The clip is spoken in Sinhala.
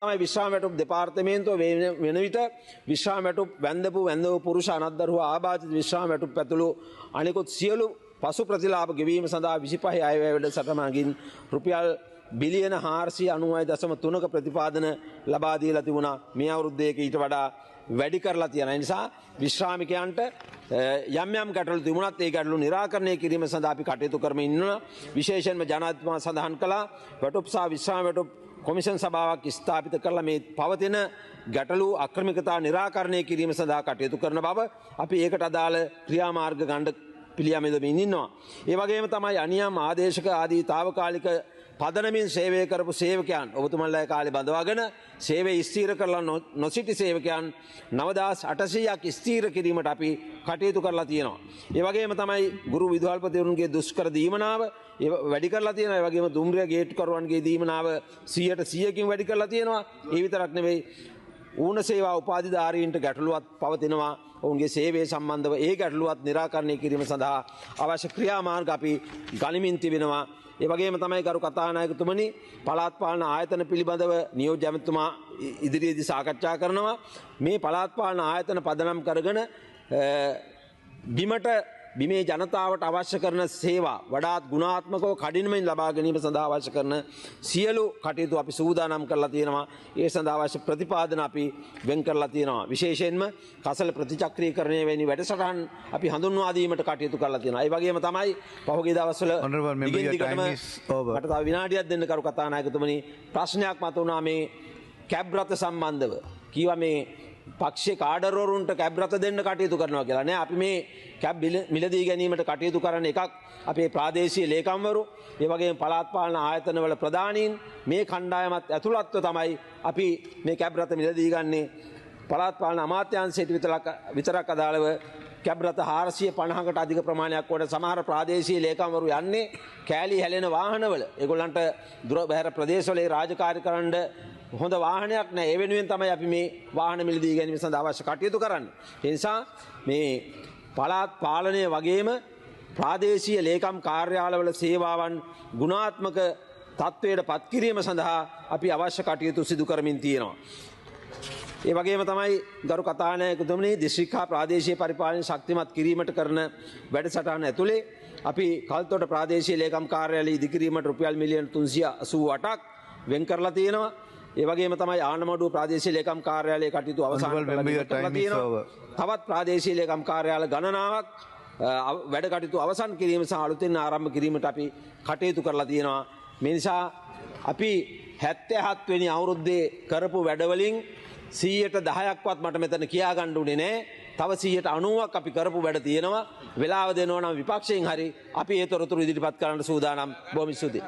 තමයි විශ්‍රාම වැටුප් දෙපාර්තමේන්තුව වෙන විට විශ්‍රාම වැටුප් වැන්දපු පුරුෂ අනත්දරුවා ආබාධිත විශ්‍රාම වැටුප් ඇතුළු අනිකුත් සියලු පසු ප්‍රතිලාභ ගෙවීම සඳහා 25 අයවැය වැඩසටහනකින් රුපියල් බිලියන 490.3ක ප්‍රතිපාදන ලබා දීලා තිබුණා. මේ අවුරුද්දේක ඊට වඩා වැඩි කරලා තියෙන නිසා විශ්‍රාමිකයන්ට යම් යම් ගැටලු තිබුණත් ඒ ගැටලු निराකරණය කිරීම සඳහා අපි කටයුතු කරමින් ඉන්නවා. විශේෂයෙන්ම ජනාධිපතිතුමා සඳහන් කළා වැටුප් සහ විශ්‍රාම වැටුප් කොමිෂන් සභාවක් ස්ථාපිත කරලා මේ පවතින ගැටලු අක්‍රමිකතා निराකරණය කිරීම සඳහා කටයුතු කරන බව අපි ඒකට අදාළ ක්‍රියාමාර්ග ගන්න පිළියමෙදමින් ඉන්නවා. ඒ වගේම තමයි අනියම් ආදේශක ආදී తాවකාලික පදනමින් සේවය කරපු සේවකයන් ඔබතුමන්ලා කාලේ බඳවාගෙන සේවය ස්ථීර කරලා නොසිටි සේවකයන් 9800ක් ස්ථීර කිරීමට අපි කටයුතු කරලා තියෙනවා. ඒ වගේම තමයි ගුරු විදුහල්පතිවරුන්ගේ දුෂ්කර දීමනාව වැඩි කරලා තියෙනවා. ඒ වගේම දුම්රිය ගේට්කරුවන්ගේ දීමනාව 100%කින් වැඩි කරලා තියෙනවා. ඒ විතරක් නෙවෙයි ඌණ සේවා උපාධිධාරීන්ට ගැටලුවක් පවතිනවා. ඔවුන්ගේ සේවය සම්බන්ධව ඒ ගැටලුවත් निराකරණය කිරීම සඳහා අවශ්‍ය ක්‍රියාමාර්ග අපි ගනිමින් තිබෙනවා. ඒ වගේම තමයි ගරු කතානායකතුමනි පළාත් පාලන ආයතන පිළිබඳව නියෝජ්‍ය ඇමතුමා ඉදිරියේදී සාකච්ඡා කරනවා. මේ පළාත් පාලන ආයතන පදනම් කරගෙන බිමේ ජනතාවට අවශ්‍ය කරන සේවා වඩාත් ගුණාත්මකව කඩිනමින් ලබා ගැනීම සඳහා අවශ්‍ය කරන සියලු කටයුතු අපි සූදානම් කරලා තියෙනවා. ඒ සඳහා අවශ්‍ය ප්‍රතිපාදන අපි වෙන් කරලා තියෙනවා. විශේෂයෙන්ම කසල ප්‍රතිචක්‍රීකරණය වැනි වැඩසටහන් අපි හඳුන්වා දීමට කටයුතු කරලා තියෙනවා. ඒ වගේම තමයි පහුගිය දවස්වල මට තව විනාඩියක් දෙන්න කරු කතානායකතුමනි ප්‍රශ්නයක් මතුවුණා මේ කැබ් රථ සම්බන්ධව. කීවා මේ පක්ෂේ කාඩරවරුන්ට කැබ් රථ දෙන්න කටයුතු කරනවා කියලා. නෑ අපි මේ කැබ් මිලදී ගැනීමට කටයුතු කරන එකක් අපේ ප්‍රාදේශීය ලේකම්වරු ඒ වගේම පළාත් පාලන ආයතනවල ප්‍රධානීන් මේ කණ්ඩායමත් ඇතුළත්ව තමයි අපි මේ කැබ් රථ මිලදී ගන්නේ. පළාත් පාලන අමාත්‍යාංශයට විතරක් අදාළව කැබ් රථ 450කට අධික ප්‍රමාණයක් වඩ සමහර ප්‍රාදේශීය ලේකම්වරු යන්නේ කෑලි හැලෙන වාහනවල. ඒගොල්ලන්ට දුර බැහැර ප්‍රදේශවල රාජකාරී කරන්න හොඳ වාහනයක් නැහැ. ඒ වෙනුවෙන් තමයි අපි මේ වාහන මිලදී ගැනීම සඳහා අවශ්‍ය කටයුතු කරන්නේ. ඒ නිසා මේ පළාත් පාලනය වගේම ප්‍රාදේශීය ලේකම් කාර්යාලවල සේවාවන් ගුණාත්මක තත්ත්වයට පත් කිරීම සඳහා අපි අවශ්‍ය කටයුතු සිදු කරමින් තියෙනවා. ඒ වගේම තමයි ගරු කතානායකතුමනි දිස්ත්‍රික් හා ප්‍රාදේශීය පරිපාලන ශක්තිමත් කිරීමට කරන වැඩසටහන ඇතුලේ අපි කල්තොට ප්‍රාදේශීය ලේකම් කාර්යාලය ඉදිකිරීමට රුපියල් මිලියන 388ක් වෙන් කරලා තියෙනවා. ඒ වගේම තමයි ආනමඩුව ප්‍රාදේශීය ලේකම් කාර්යාලයේ කටයුතු අවසන් කරලා තියෙනවා. තවත් ප්‍රාදේශීය ලේකම් කාර්යාල ගණනාවක් වැඩ කටයුතු අවසන් කිරීම සහ අලුතෙන් ආරම්භ කිරීමට අපි කටයුතු කරලා තියෙනවා. මේ නිසා අපි 77 වෙනි අවුරුද්දේ කරපු වැඩවලින් 10%ක්වත් මට මෙතන කියා ගන්න උනේ නැහැ. තව 90%ක් අපි කරපු වැඩ තියෙනවා. වෙලාව දෙනවා නම් විපක්ෂයෙන් හරි අපි ඒ තොරතුරු ඉදිරිපත් කරන්න සූදානම්. බොහොම ස්තුතියි.